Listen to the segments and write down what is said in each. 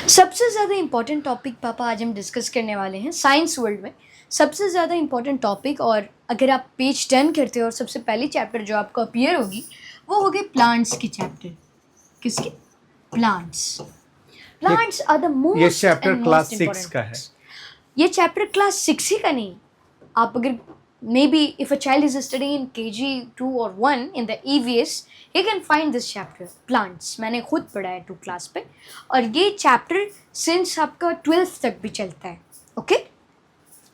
सबसे ज़्यादा important topic पापा आज हम डिस्कस करने वाले हैं साइंस वर्ल्ड में। सबसे ज़्यादा इम्पॉर्टेंट टॉपिक, और अगर आप पेज 10 करते हो और सबसे पहली चैप्टर जो आपको अपीयर होगी वो होगी प्लांट्स की चैप्टर। किसकी? प्लांट्स। प्लांट्स आर द ये most chapter and class most 6 का है। ये चैप्टर क्लास 6 ही का नहीं। आप अगर maybe if a child is studying in KG 2 or 1 in the EVS, he can find this chapter plants. मैंने खुद पढ़ा है 2 क्लास पे, और ये चैप्टर सिंस आपका 12th तक भी चलता है। Okay,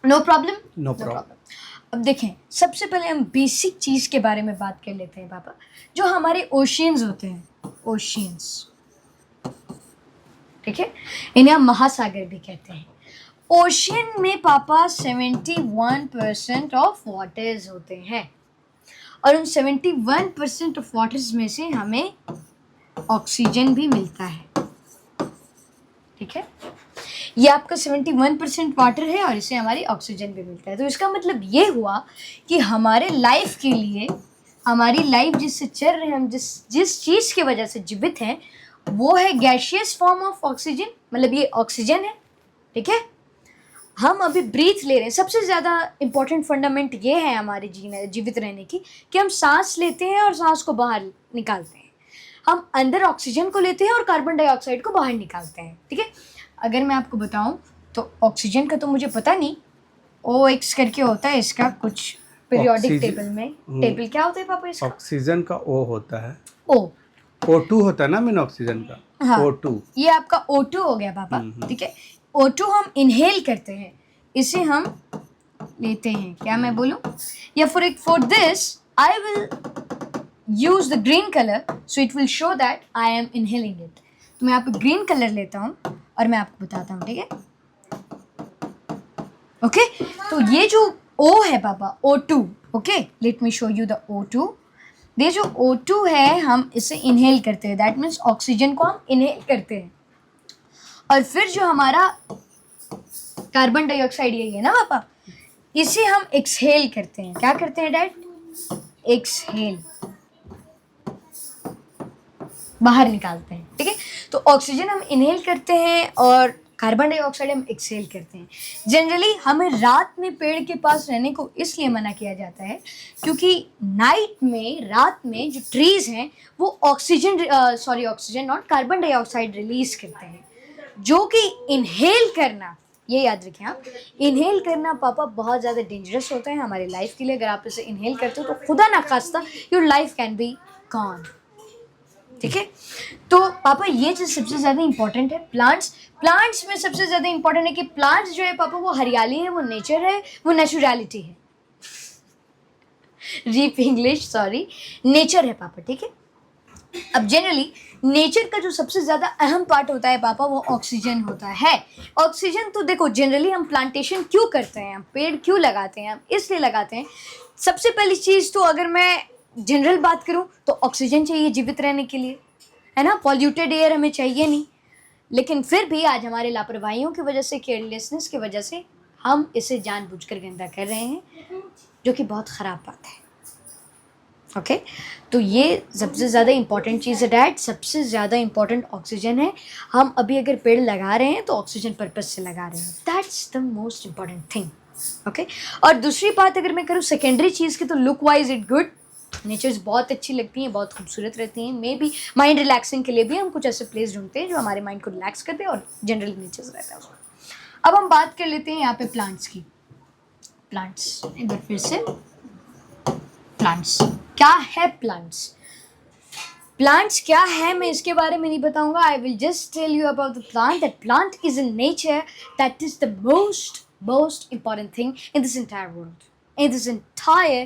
no problem. No problem. अब देखें, सबसे पहले हम बेसिक चीज़ के बारे में बात कर लेते हैं पापा। जो हमारे ओशियंस होते हैं, ओशियंस, ठीक है, इन्हें हम महासागर भी कहते हैं। ओशियन में पापा 71% ऑफ वाटर्स होते हैं, और उन 71% ऑफ वाटर्स में से हमें ऑक्सीजन भी मिलता है। ठीक है, ये आपका 71% वाटर है और इससे हमारी ऑक्सीजन भी मिलता है। तो इसका मतलब ये हुआ कि हमारे लाइफ के लिए, हमारी लाइफ जिससे चल रहे हैं, हम जिस चीज़ की वजह से जीवित हैं, वो है गैशियस फॉर्म ऑफ ऑक्सीजन, मतलब ये ऑक्सीजन है। ठीक है, हम अभी ब्रीथ ले रहे हैं। सबसे ज़्यादा इम्पॉर्टेंट फंडामेंट ये है हमारे जीवित रहने की, कि हम सांस लेते हैं और सांस को बाहर निकालते हैं। हम अंदर ऑक्सीजन को लेते हैं और कार्बन डाइऑक्साइड को बाहर निकालते हैं। ठीक है, अगर मैं आपको बताऊं तो ऑक्सीजन का तो मुझे पता नहीं, OX करके होता है इसका कुछ पीरियोडिक टेबल में। टेबल क्या होता है पापा इसका? ऑक्सीजन का O होता है, O। O2 होता है ना मीन ऑक्सीजन का। हाँ, O2 ये आपका O2 हो गया पापा। ठीक है, O2 हम इनहेल करते हैं, इसे हम लेते हैं। क्या मैं बोलूं? या for this I will use the green colour, so it will show that I am inhaling it. तो मैं यहाँ पे ग्रीन कलर लेता हूँ और मैं आपको बताता हूँ। ठीक है, ओके। तो ये जो O है पापा, O2, okay, let me show you the O2। ये जो O2 है, हम इसे इनहेल करते हैं, दैट मीन्स ऑक्सीजन को हम इनहेल करते हैं। और फिर जो हमारा कार्बन डाइऑक्साइड यही है ना पापा, इसे हम एक्सहेल करते हैं। क्या करते हैं डैड? एक्सहेल, बाहर निकालते हैं। ठीक है, तो ऑक्सीजन हम इनहेल करते हैं और कार्बन डाइऑक्साइड हम एक्सहेल करते हैं। जनरली हमें रात में पेड़ के पास रहने को इसलिए मना किया जाता है क्योंकि नाइट में, रात में जो ट्रीज हैं वो oxygen not, carbon dioxide release करते हैं, जो कि इनहेल करना, ये याद रखें आप, इनहेल करना पापा बहुत ज़्यादा डेंजरस होता है हमारे लाइफ के लिए। अगर आप इसे इनहेल करते हो तो खुदा ना खास्ता your life can be gone. ठीक है, तो पापा ये चीज़ सबसे ज़्यादा इंपॉर्टेंट है। प्लांट्स में सबसे ज़्यादा इंपॉर्टेंट है कि प्लांट्स जो है पापा, वो हरियाली है, वो नेचर है, वो नेचुरलिटी है। रीप इंग्लिश, सॉरी, नेचर है पापा। ठीक है, अब जनरली नेचर का जो सबसे ज़्यादा अहम पार्ट होता है पापा, वो ऑक्सीजन होता है। ऑक्सीजन तो देखो, जनरली हम प्लांटेशन क्यों करते हैं, हम पेड़ क्यों लगाते हैं? हम इसलिए लगाते हैं, सबसे पहली चीज़ तो अगर मैं जनरल बात करूं तो ऑक्सीजन चाहिए जीवित रहने के लिए, है ना। पॉल्यूटेड एयर हमें चाहिए नहीं, लेकिन फिर भी आज हमारे लापरवाहियों की वजह से, केयरलेसनेस की वजह से हम इसे जानबूझकर गंदा कर रहे हैं, जो कि बहुत ख़राब बात है। ओके, तो ये सबसे ज़्यादा इंपॉर्टेंट चीज़ है डैड, सबसे ज़्यादा इंपॉर्टेंट ऑक्सीजन है। हम अभी अगर पेड़ लगा रहे हैं तो ऑक्सीजन पर्पज से लगा रहे हैं, that's the most important thing. Okay, और दूसरी बात अगर मैं करूँ सेकेंडरी चीज़ की, तो look wise it good, natures बहुत अच्छी लगती हैं, बहुत खूबसूरत रहती हैं। मे बी माइंड रिलैक्सिंग के लिए भी हम कुछ ऐसे प्लेस ढूंढते हैं जो हमारे माइंड को रिलैक्स करते हैं, और जनरल नेचर्स रहता है उसमें। अब हम बात कर लेते हैं यहाँ पे प्लांट्स की। प्लांट्स, इधर फिर से प्लांट्स क्या है? प्लांट्स क्या है मैं इसके बारे में नहीं बताऊंगा। I will just tell you about the plant, that plant is in nature, that is the most important thing in this entire world, in this entire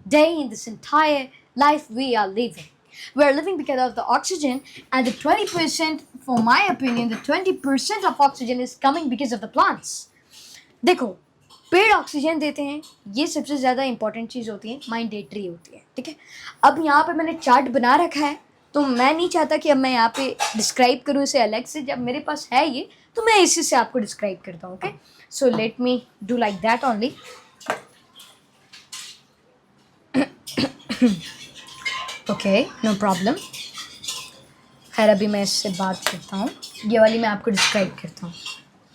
day, in this entire life we are living. We are living because of the oxygen, and the 20%, for my opinion, the 20% of oxygen is coming because of the plants. देखो, पेड़ oxygen देते हैं, ये सबसे ज़्यादा important चीज़ होती है, माइंडेटरी होती है। ठीक है, अब यहाँ पे मैंने चार्ट बना रखा है, तो मैं नहीं चाहता कि अब मैं यहाँ पे डिस्क्राइब करूँ इसे अलग से। जब मेरे पास है ये, तो मैं इसी से आपको डिस्क्राइब करता हूँ। Okay, so let me do like that only. Okay, no problem. खैर अभी मैं इससे बात करता हूँ, ये वाली मैं आपको डिस्क्राइब करता हूँ।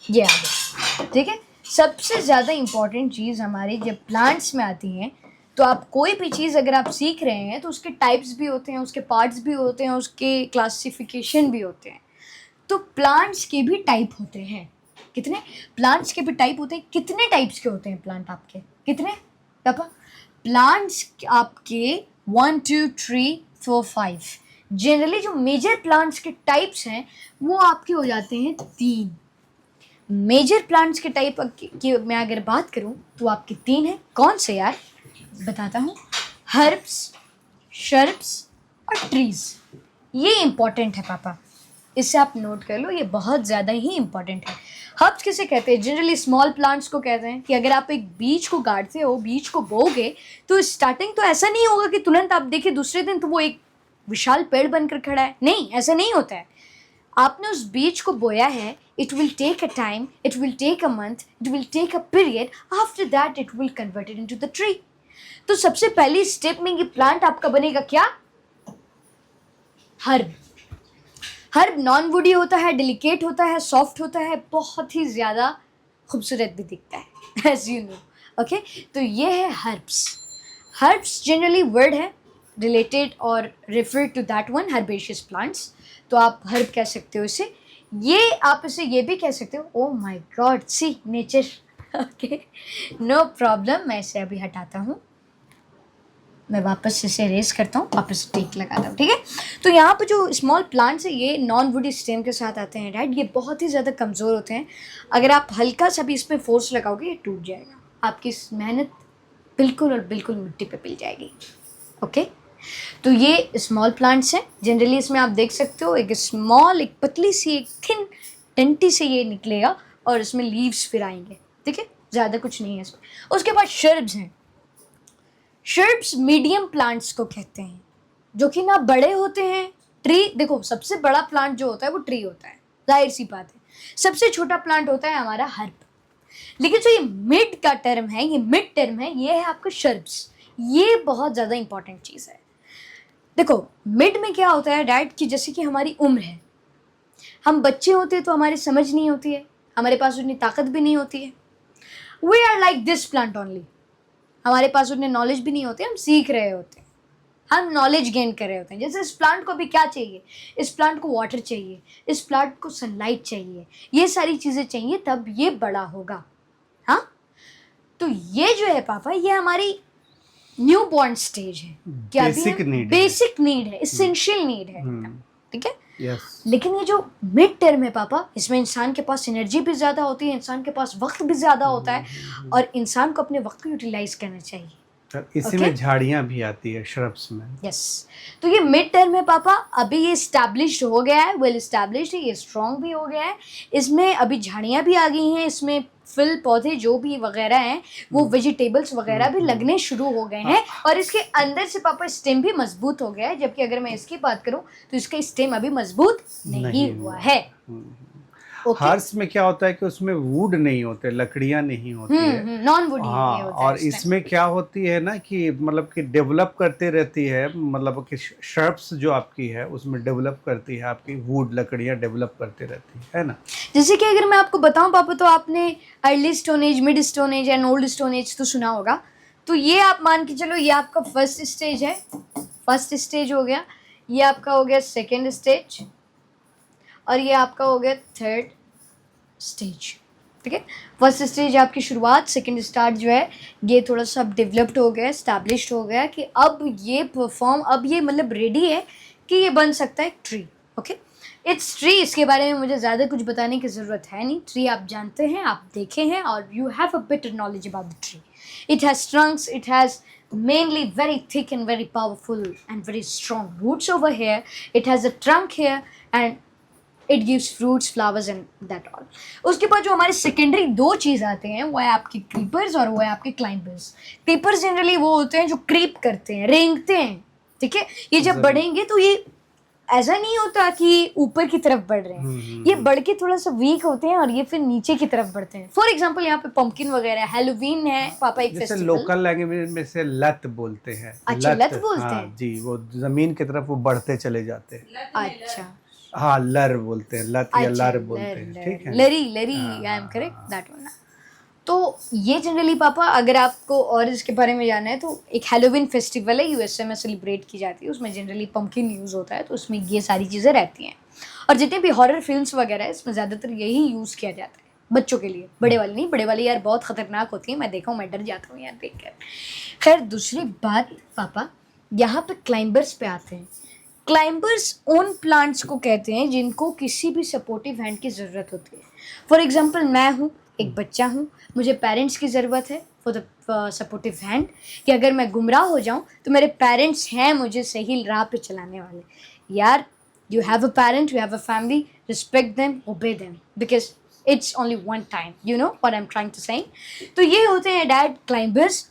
ये आ गया, ठीक है। सबसे ज़्यादा इम्पॉर्टेंट चीज़ हमारी जब प्लांट्स में आती है, तो आप कोई भी चीज़ अगर आप सीख रहे हैं तो उसके टाइप्स भी होते हैं, उसके पार्ट्स भी होते हैं, उसके क्लासिफिकेशन भी होते हैं। तो प्लांट्स के भी टाइप होते हैं। कितने प्लांट्स के भी टाइप होते हैं? कितने टाइप्स के होते हैं प्लांट आपके? कितने पापा? प्लांट्स आपके 1 2 3 4 5। जनरली जो मेजर प्लांट्स के टाइप्स हैं वो आपके हो जाते हैं 3। मेजर प्लांट्स के टाइप की मैं अगर बात करूं तो आपके 3 हैं। कौन से यार? बताता हूँ। हर्ब्स, शर्ब्स और ट्रीज। ये इम्पॉर्टेंट है पापा, इसे आप नोट कर लो, ये बहुत ज़्यादा ही इम्पॉर्टेंट है। हर्ब्स किसे कहते हैं? जनरली स्मॉल प्लांट्स को कहते हैं कि अगर आप एक बीज को गाड़ते हो, बीज को बोओगे, तो स्टार्टिंग तो ऐसा नहीं होगा कि तुरंत आप देखिए दूसरे दिन तो वो एक विशाल पेड़ बनकर खड़ा है। नहीं, ऐसा नहीं होता है। आपने उस बीज को बोया है, it will take a time, it will take a month, it will take a period, after that it will converted into the tree. तो सबसे पहली स्टेप में ये प्लांट आपका बनेगा क्या? हर्ब। हर्ब नॉन वुडी होता है, डेलिकेट होता है, सॉफ्ट होता है, बहुत ही ज़्यादा खूबसूरत भी दिखता है, एज यू नो। ओके, तो ये है हर्ब्स। हर्ब्स जनरली वर्ड है रिलेटेड और refer to that one, herbaceous plants. तो आप हर्ब कह सकते हो इसे। ये आप इसे ये भी कह सकते हो, oh my God, see nature. Okay, no problem, मैं इसे अभी हटाता हूँ, मैं वापस इसे रेस करता हूँ, वापस टेक लगाता हूँ, ठीक है। तो यहाँ पर जो स्मॉल प्लांट्स है ये नॉन वुडी स्टेम के साथ आते हैं, राइट। ये बहुत ही ज़्यादा कमज़ोर होते हैं। अगर आप हल्का सा भी इसमें फोर्स लगाओगे ये टूट जाएगा, आपकी मेहनत बिल्कुल और बिल्कुल मिट्टी पे मिल जाएगी। ओके, तो ये स्मॉल प्लांट्स हैं। जनरली इसमें आप देख सकते हो एक स्मॉल, एक पतली सी, एक थिन डंटी से ये निकलेगा और इसमें लीव्स फिर आएंगे, ठीक है। ज़्यादा कुछ नहीं है इसमें। उसके बाद शर्ब्स हैं। शर्ब्स मीडियम प्लांट्स को कहते हैं, जो कि ना बड़े होते हैं। ट्री, देखो सबसे बड़ा प्लांट जो होता है वो ट्री होता है, जाहिर सी बात है। सबसे छोटा प्लांट होता है हमारा हर्ब। लेकिन जो ये मिड का टर्म है, ये मिड टर्म है, ये है आपका शर्ब्स। ये बहुत ज़्यादा इंपॉर्टेंट चीज़ है। देखो मिड में क्या होता है डैड, कि जैसे कि हमारी उम्र है, हम बच्चे होते हैं तो हमारी समझ नहीं होती है, हमारे पास उतनी ताकत भी नहीं होती है। We are like this plant only. हमारे पास उतने नॉलेज भी नहीं होते, हम सीख रहे होते हैं, हम नॉलेज गेन कर रहे होते हैं। जैसे इस प्लांट को भी क्या चाहिए? इस प्लांट को वाटर चाहिए, इस प्लांट को सनलाइट चाहिए, ये सारी चीज़ें चाहिए, तब ये बड़ा होगा। हाँ, तो ये जो है पापा, ये हमारी न्यू बॉर्न स्टेज है, क्या बेसिक नीड है। बेसिक नीड है, इसेंशियल नीड है, ठीक है। यस, लेकिन ये जो मिड टर्म है पापा, इसमें इंसान के पास एनर्जी भी ज़्यादा होती है, इंसान के पास वक्त भी ज़्यादा होता है, और इंसान को अपने वक्त को यूटिलाइज करना चाहिए। इसी में झाड़ियाँ भी आती है श्रब्स में। यस, तो ये मिड टर्म है पापा, अभी ये इस्टेब्लिश्ड हो गया है, वेल इस्टेब्लिश्ड है, ये स्ट्रॉन्ग भी हो गया है। इसमें अभी झाड़ियाँ भी आ गई हैं, इसमें फल पौधे जो भी वगैरह हैं वो वेजिटेबल्स वगैरह भी लगने शुरू हो गए हैं, और इसके अंदर से पापा स्टेम भी मजबूत हो गया है। जबकि अगर मैं इसकी बात करूं तो इसका स्टेम अभी मजबूत नहीं हुआ है। Okay. हर्ब्स में क्या होता है कि उसमें वुड नहीं होते, लकड़ियां नहीं होती है, नॉन वुडी हाँ। होता और है इसमें क्या होती है ना कि मतलब कि डेवलप करते रहती है, मतलब कि शर्ब्स जो आपकी है उसमें डेवलप करती है, आपकी वुड लकड़ियां डेवलप करते रहती है ना। जैसे कि अगर मैं आपको बताऊं पापा, तो आपने early stone age, mid stone age and old stone age तो सुना होगा। तो ये आप मान के चलो, ये आपका फर्स्ट स्टेज है, फर्स्ट स्टेज हो गया, ये आपका हो गया सेकेंड स्टेज, और ये आपका हो गया थर्ड स्टेज, ठीक है। फर्स्ट स्टेज आपकी शुरुआत, सेकेंड स्टार्ट जो है ये थोड़ा सा डेवलप्ड हो गया, स्टैब्लिश्ड हो गया, कि अब ये परफॉर्म, अब ये मतलब रेडी है कि ये बन सकता है एक ट्री। ओके, इट्स ट्री, इसके बारे में मुझे ज़्यादा कुछ बताने की ज़रूरत है नहीं। ट्री आप जानते हैं, आप देखे हैं, और you have a better knowledge about the tree. It has Trunks, it has mainly very thick and very powerful and very strong roots over here. It has a trunk here and it gives fruits, flowers and that all. उसके बाद जो हमारे secondary दो चीज़ आते हैं वो है आपके क्रीपर्स और वो है आपके क्लाइंबर्स। क्रीपर्स जनरली वो होते हैं जो क्रीप करते हैं, रेंगते हैं, ठीक है। ये जब बढ़ेंगे तो ये ऐसा नहीं होता कि ऊपर की तरफ बढ़ रहे हैं, ये बढ़ के थोड़ा सा वीक होते हैं और ये फिर नीचे की तरफ बढ़ते हैं। फॉर एग्जांपल यहाँ पे पंपकिन वगैरह, हैलोवीन है पापा, एक जैसे फेस्टिवल, लोकल लैंग्वेज में से लत बोलते हैं। अच्छा, लत बोलते हाँ हैं जी, वो जमीन की तरफ वो बढ़ते चले जाते हैं। अच्छा, हाँ, लर बोलते हैं, लत या अच्छा, लर बोलते हैं, ठीक है। लरी लरी, हाँ, आई एम हाँ, करेक्ट, हाँ। That one. तो ये जनरली पापा, अगर आपको और इसके बारे में जानना है तो एक हैलोवीन फेस्टिवल है यूएसए में सेलिब्रेट की जाती है, उसमें जनरली पंपकिन यूज़ होता है, तो उसमें ये सारी चीज़ें रहती हैं। और जितने भी हॉरर फिल्म्स वगैरह है इसमें ज़्यादातर यही यूज़ किया जाता है बच्चों के लिए, बड़े वाले नहीं, बड़े वाले यार बहुत ख़तरनाक होती है, मैं देखा हूँ, मैं डर जाता हूँ यार देख कर। खैर दूसरी बात पापा, यहाँ पे क्लाइंबर्स पे आते हैं। क्लाइंबर्स उन प्लांट्स को कहते हैं जिनको किसी भी सपोर्टिव हैंड की ज़रूरत होती है। फॉर एग्जांपल मैं हूँ, एक बच्चा हूँ, मुझे पेरेंट्स की ज़रूरत है फॉर द सपोर्टिव हैंड, कि अगर मैं गुमराह हो जाऊँ तो मेरे पेरेंट्स हैं मुझे सही राह पे चलाने वाले। यार, you have a parent, you have a family, respect them, obey them, because it's only one time, you know what I'm trying to say। तो ये होते हैं डैड क्लाइंबर्स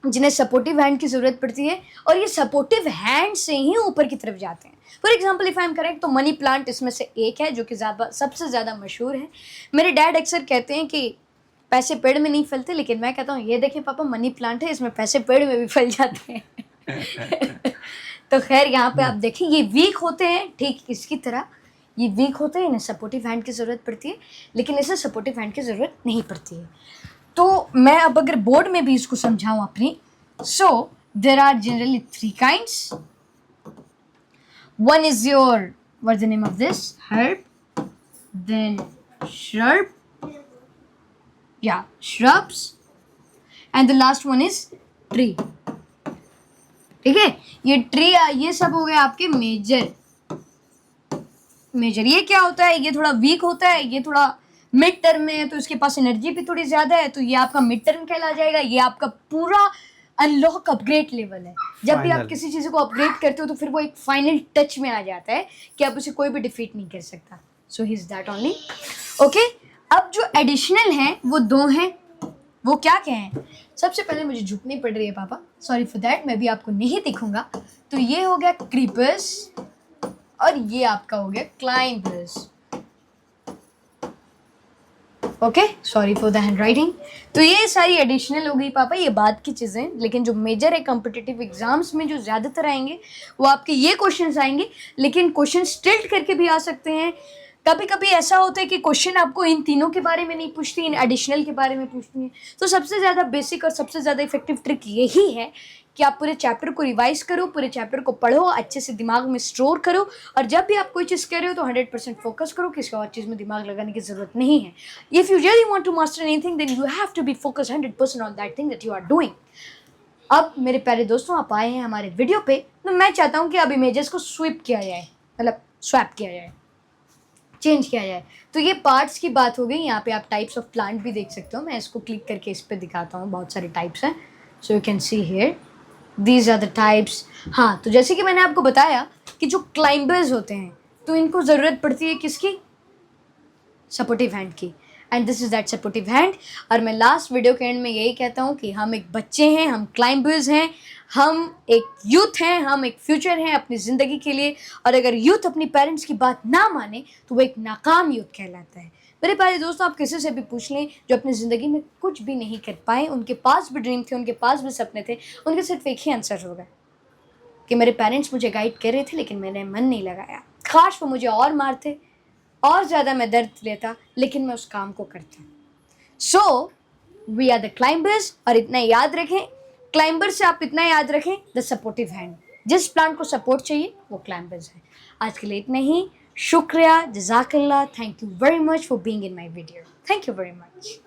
जिन्हें सपोर्टिव हैंड की ज़रूरत पड़ती है, और ये सपोर्टिव हैंड से ही ऊपर की तरफ जाते हैं। For example if I am correct तो मनी प्लांट इसमें से एक है जो कि सबसे ज़्यादा मशहूर है। मेरे डैड अक्सर कहते हैं कि पैसे पेड़ में नहीं फलते, लेकिन मैं कहता हूँ ये देखें पापा, मनी प्लांट है, इसमें पैसे पेड़ में भी फल जाते हैं। तो खैर यहाँ पे आप देखें, ये वीक होते हैं ठीक इसकी तरह, ये वीक होते हैं, इन्हें सपोर्टिव हैंड की ज़रूरत पड़ती है, लेकिन इसे सपोर्टिव हैंड की ज़रूरत नहीं पड़ती है। तो मैं अब अगर बोर्ड में भी इसको समझाऊं अपनी, so there are generally 3 kinds. One is your, what's the name of this, herb, then shrub, yeah, shrubs, and the last one is tree। ठीक है, ये ट्री, ये सब हो गए आपके मेजर। ये क्या होता है, ये थोड़ा वीक होता है, ये थोड़ा मिड टर्म में है, तो इसके पास एनर्जी भी थोड़ी ज़्यादा है, तो ये आपका मिड टर्म कहला जाएगा। ये आपका पूरा अनलॉक अपग्रेड लेवल है। जब भी आप Final। किसी चीज़ को अपग्रेड करते हो तो फिर वो एक फाइनल टच में आ जाता है कि अब उसे कोई भी डिफीट नहीं कर सकता। So he is that only. Okay, अब जो एडिशनल हैं वो 2 हैं, वो क्या हैं? सबसे पहले मुझे झुकनी पड़ रही है पापा, सॉरी फॉर दैट, मैं भी आपको नहीं दिखूंगा। तो ये हो गया क्रीपर्स, और ये आपका हो गया climbers. Okay, sorry for the hand writing. तो ये सारी एडिशनल हो गई पापा, ये बात की चीज़ें, लेकिन जो मेजर है कॉम्पिटिटिव एग्जाम्स में जो ज़्यादातर आएंगे वो आपके ये क्वेश्चंस आएंगे, लेकिन क्वेश्चन टिल्ट करके भी आ सकते हैं। कभी कभी ऐसा होता है कि क्वेश्चन आपको इन तीनों के बारे में नहीं पूछती, इन एडिशनल के बारे में पूछती है। तो सबसे ज़्यादा बेसिक और सबसे ज़्यादा इफेक्टिव ट्रिक यही है कि आप पूरे चैप्टर को रिवाइज करो, पूरे चैप्टर को पढ़ो, अच्छे से दिमाग में स्टोर करो, और जब भी आप कोई चीज़ कर रहे हो तो 100% फोकस करो, किसी और चीज़ में दिमाग लगाने की ज़रूरत नहीं है। If you really want to master anything then you have to be focused 100% on that thing that you are doing. अब मेरे प्यारे दोस्तों, आप आए हैं हमारे वीडियो पे, तो मैं चाहता हूँ कि अब इमेजेस को स्वीप किया जाए, मतलब स्वैप किया जाए, चेंज किया जाए। तो ये पार्ट्स की बात हो गई। यहाँ पे आप टाइप्स ऑफ प्लांट भी देख सकते हो, मैं इसको क्लिक करके इस पर दिखाता हूँ, बहुत सारे टाइप्स हैं। So you can see here these are the types. हाँ, तो जैसे कि मैंने आपको बताया कि जो क्लाइंबर्स होते हैं तो इनको ज़रूरत पड़ती है किसकी, सपोर्टिव हैंड की, and this is that supportive hand. और मैं लास्ट वीडियो के एंड में यही कहता हूँ कि हम एक बच्चे हैं, हम क्लाइंबर्स हैं, हम एक यूथ हैं, हम एक फ्यूचर हैं अपनी ज़िंदगी के लिए। और अगर यूथ अपनी पेरेंट्स की बात ना माने तो वो एक नाकाम यूथ कहलाता है। मेरे प्यारे दोस्तों, आप किसी से भी पूछ लें जो अपनी ज़िंदगी में कुछ भी नहीं कर पाए, उनके पास भी ड्रीम थे, उनके पास भी सपने थे, उनके सिर्फ एक ही आंसर होगा कि मेरे पेरेंट्स मुझे गाइड कर रहे थे लेकिन मैंने मन नहीं लगाया। काश वो मुझे और मारते, और ज़्यादा मैं दर्द लेता, लेकिन मैं उस काम को करता। So we are the climbers. और इतना याद रखें, क्लाइंबर से आप इतना याद रखें, द सपोर्टिव हैंड। जिस प्लांट को सपोर्ट चाहिए वो क्लाइंबर्स है। आज के लिए इतना ही, शुक्रिया, जज़ाकल्लाह, thank you very much for being in my video, thank you very much.